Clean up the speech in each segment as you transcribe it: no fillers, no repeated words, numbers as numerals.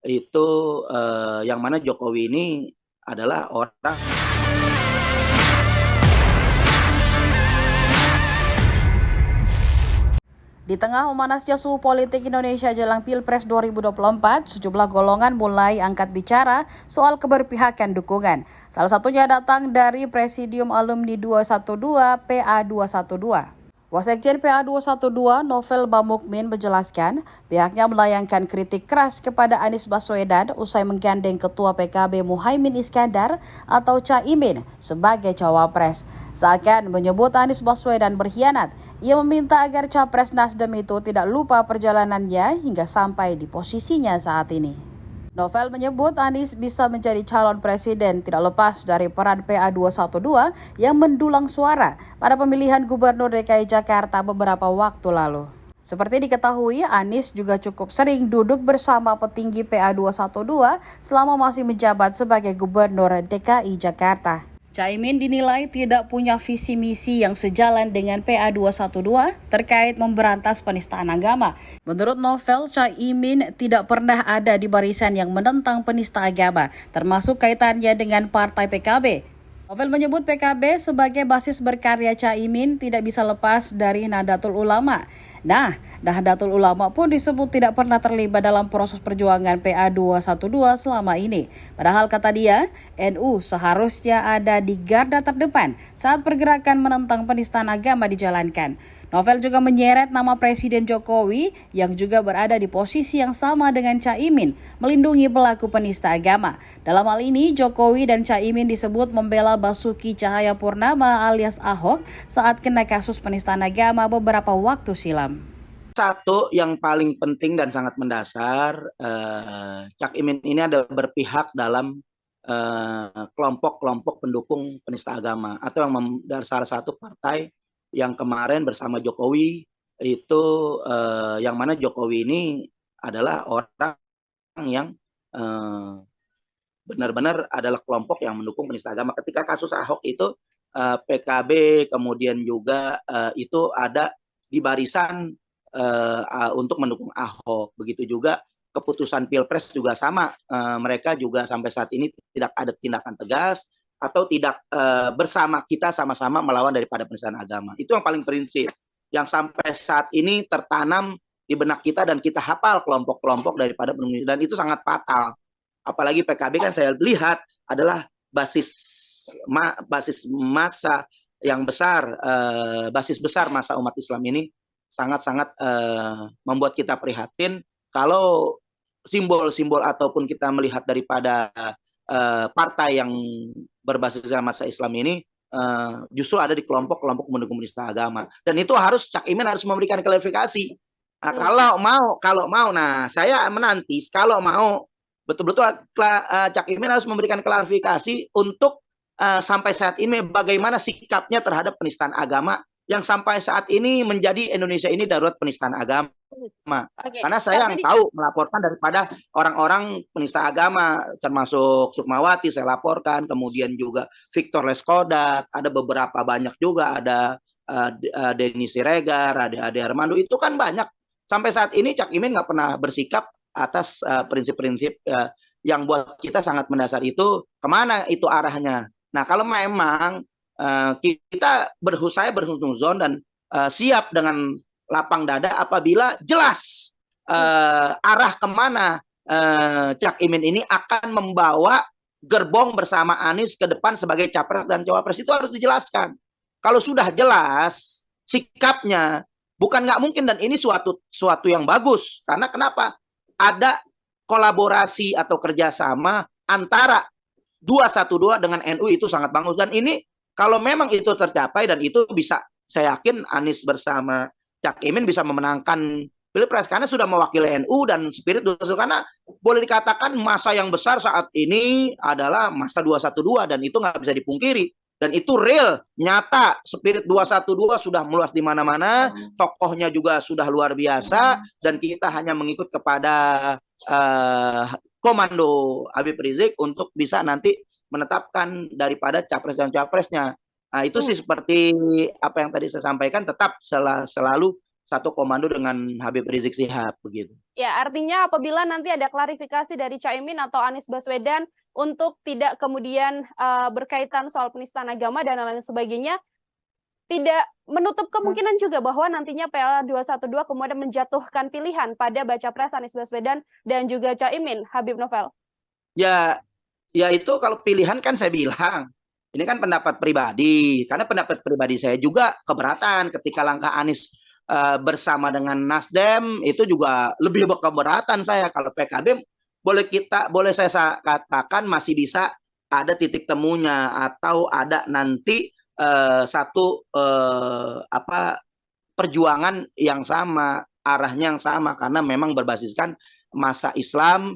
itu yang mana Jokowi ini adalah orang. Di tengah memanasnya suhu politik Indonesia jelang Pilpres 2024, sejumlah golongan mulai angkat bicara soal keberpihakan dukungan. Salah satunya datang dari Presidium Alumni 212 PA 212. Wasekjen PA 212 Novel Bamukmin menjelaskan pihaknya melayangkan kritik keras kepada Anies Baswedan usai menggandeng Ketua PKB Muhaimin Iskandar atau Caimin sebagai cawapres. Seakan menyebut Anies Baswedan berkhianat, ia meminta agar capres Nasdem itu tidak lupa perjalanannya hingga sampai di posisinya saat ini. Novel menyebut Anies bisa menjadi calon presiden tidak lepas dari peran PA 212 yang mendulang suara pada pemilihan Gubernur DKI Jakarta beberapa waktu lalu. Seperti diketahui, Anies juga cukup sering duduk bersama petinggi PA 212 selama masih menjabat sebagai Gubernur DKI Jakarta. Caimin dinilai tidak punya visi misi yang sejalan dengan PA 212 terkait memberantas penistaan agama. Menurut Novel, Caimin tidak pernah ada di barisan yang menentang penista agama, termasuk kaitannya dengan partai PKB. Novel menyebut PKB sebagai basis berkarya Caimin tidak bisa lepas dari Nahdlatul Ulama. Nah, Nahdlatul Ulama pun disebut tidak pernah terlibat dalam proses perjuangan PA 212 selama ini. Padahal kata dia, NU seharusnya ada di garda terdepan saat pergerakan menentang penistaan agama dijalankan. Novel juga menyeret nama Presiden Jokowi yang juga berada di posisi yang sama dengan Caimin, melindungi pelaku penista agama. Dalam hal ini, Jokowi dan Caimin disebut membela Basuki Cahayapurnama alias Ahok saat kena kasus penistaan agama beberapa waktu silam. Satu yang paling penting dan sangat mendasar, Cak Imin ini ada berpihak dalam kelompok-kelompok pendukung penista agama atau yang dari salah satu partai yang kemarin bersama Jokowi itu yang mana Jokowi ini adalah orang yang benar-benar adalah kelompok yang mendukung penista agama. Ketika kasus Ahok itu PKB kemudian juga itu ada di barisan untuk mendukung Ahok. Begitu juga keputusan Pilpres juga sama. Mereka juga sampai saat ini tidak ada tindakan tegas atau tidak bersama kita sama-sama melawan daripada penistaan agama. Itu yang paling prinsip. Yang sampai saat ini tertanam di benak kita dan kita hafal kelompok-kelompok daripada pendukung. Dan itu sangat fatal. Apalagi PKB kan saya lihat adalah basis massa yang besar, basis besar massa umat Islam ini sangat-sangat membuat kita prihatin kalau simbol-simbol ataupun kita melihat daripada partai yang berbasis massa Islam ini justru ada di kelompok-kelompok mendukung penista agama. Dan itu harus Cak Imin harus memberikan klarifikasi. Nah, kalau mau, nah saya menanti kalau mau betul-betul Cak Imin harus memberikan klarifikasi untuk sampai saat ini bagaimana sikapnya terhadap penistaan agama yang sampai saat ini menjadi Indonesia ini darurat penistaan agama. Karena saya yang tahu melaporkan daripada orang-orang penista agama, termasuk Sukmawati saya laporkan, kemudian juga Victor Leskodat, ada beberapa banyak juga, ada Denny Siregar, ada Ade Armando, itu kan banyak. Sampai saat ini Cak Imin nggak pernah bersikap atas prinsip-prinsip yang buat kita sangat mendasar itu, kemana itu arahnya. Nah, kalau memang kita saya berhusnuzon dan siap dengan lapang dada apabila jelas arah kemana Cak Imin ini akan membawa gerbong bersama Anies ke depan sebagai capres dan cawapres, itu harus dijelaskan. Kalau sudah jelas sikapnya, bukan nggak mungkin, dan ini suatu yang bagus. Karena kenapa? Ada kolaborasi atau kerjasama antara 212 dengan NU, itu sangat bagus. Dan ini kalau memang itu tercapai dan itu bisa, saya yakin Anies bersama Cak Imin bisa memenangkan Pilpres karena sudah mewakili NU dan spirit 212, karena boleh dikatakan masa yang besar saat ini adalah masa 212 dan itu nggak bisa dipungkiri. Dan itu real, nyata, spirit 212 sudah meluas di mana-mana, tokohnya juga sudah luar biasa, dan kita hanya mengikut kepada komando Habib Rizik untuk bisa nanti menetapkan daripada capres dan capresnya. Nah, itu sih seperti apa yang tadi saya sampaikan, tetap selalu satu komando dengan Habib Rizik Syihab begitu. Ya, artinya apabila nanti ada klarifikasi dari Caimin atau Anies Baswedan untuk tidak kemudian berkaitan soal penistaan agama dan lain sebagainya, tidak menutup kemungkinan juga bahwa nantinya PL 212 kemudian menjatuhkan pilihan pada baca pres Anies Baswedan dan juga Caimin, Habib Novel. Ya itu kalau pilihan kan saya bilang, ini kan pendapat pribadi, karena pendapat pribadi saya juga keberatan ketika langkah Anies bersama dengan Nasdem, itu juga lebih keberatan saya. Kalau PKB boleh saya katakan masih bisa ada titik temunya atau ada nanti satu perjuangan yang sama, arahnya yang sama, karena memang berbasiskan masa Islam,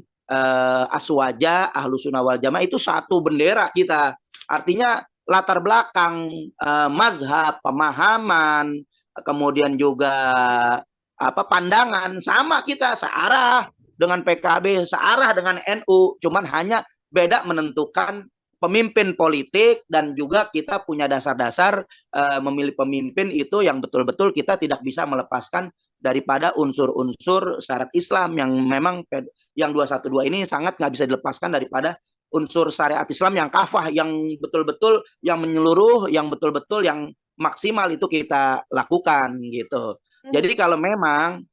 aswaja, ahlus sunnah wal jamaah itu satu bendera kita. Artinya latar belakang, mazhab, pemahaman, kemudian juga pandangan sama kita, searah dengan PKB, searah dengan NU, cuman hanya beda menentukan pemimpin politik, dan juga kita punya dasar-dasar memilih pemimpin itu yang betul-betul kita tidak bisa melepaskan daripada unsur-unsur syarat Islam yang memang yang 212 ini sangat nggak bisa dilepaskan daripada unsur syariat Islam yang kafah, yang betul-betul, yang menyeluruh, yang betul-betul, yang maksimal itu kita lakukan gitu. Jadi kalau memang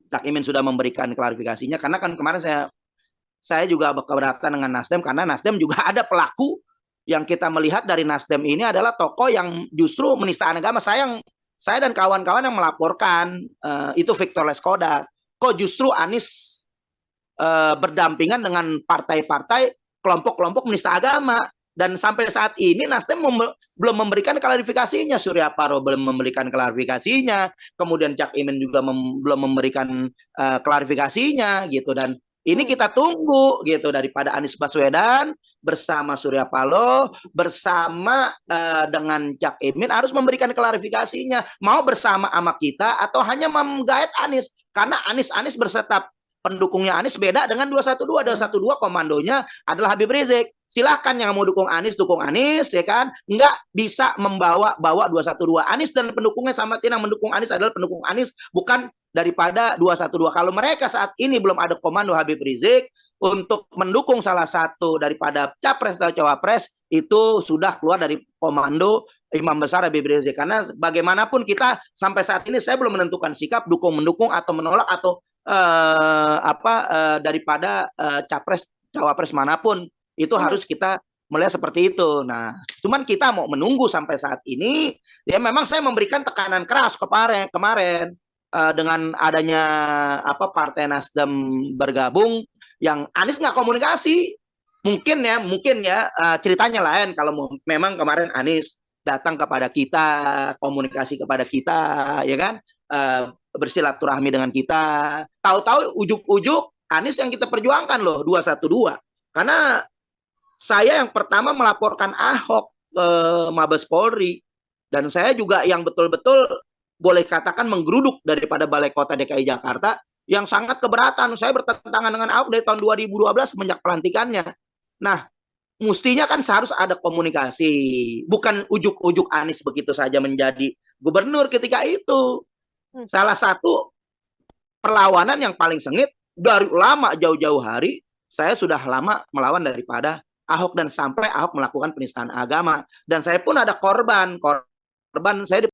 Cak Imin sudah memberikan klarifikasinya, karena kan kemarin saya juga keberatan dengan Nasdem, karena Nasdem juga ada pelaku yang kita melihat dari Nasdem ini adalah tokoh yang justru menistaan agama. Saya dan kawan-kawan yang melaporkan itu Victor Leskodat, kok justru Anies berdampingan dengan partai-partai kelompok-kelompok menista agama. Dan sampai saat ini Nasdem belum memberikan klarifikasinya, Surya Paloh belum memberikan klarifikasinya, kemudian Cak Imin juga belum memberikan klarifikasinya gitu. Dan ini kita tunggu gitu daripada Anies Baswedan bersama Surya Paloh, bersama dengan Cak Imin harus memberikan klarifikasinya, mau bersama sama kita atau hanya menggait Anies, karena Anies berserta pendukungnya Anies beda dengan 212. 212 komandonya adalah Habib Rizik. Silahkan yang mau dukung Anies, ya kan? Nggak bisa membawa 212. Anies dan pendukungnya sama, yang mendukung Anies adalah pendukung Anies, bukan daripada 212. Kalau mereka saat ini belum ada komando Habib Rizik untuk mendukung salah satu daripada capres atau cawapres, itu sudah keluar dari komando Imam Besar Habib Rizik. Karena bagaimanapun kita sampai saat ini saya belum menentukan sikap mendukung atau menolak atau daripada capres cawapres manapun. Itu harus kita melihat seperti itu. Nah, cuman kita mau menunggu sampai saat ini. Ya memang saya memberikan tekanan keras kemarin dengan adanya Partai Nasdem bergabung, yang Anies nggak komunikasi. Mungkin ya ceritanya lain kalau memang kemarin Anies datang kepada kita, komunikasi kepada kita, ya kan, bersilaturahmi dengan kita. Tahu-tahu ujuk-ujuk Anies yang kita perjuangkan loh 212. Karena saya yang pertama melaporkan Ahok ke Mabes Polri, dan saya juga yang betul-betul boleh katakan menggeruduk daripada Balai Kota DKI Jakarta yang sangat keberatan. Saya bertentangan dengan Ahok dari tahun 2012 semenjak pelantikannya. Nah, mestinya kan seharus ada komunikasi, bukan ujuk-ujuk Anies begitu saja menjadi gubernur ketika itu. Salah satu perlawanan yang paling sengit dari lama jauh-jauh hari, saya sudah lama melawan daripada Ahok, dan sampai Ahok melakukan penistaan agama, dan saya pun ada korban saya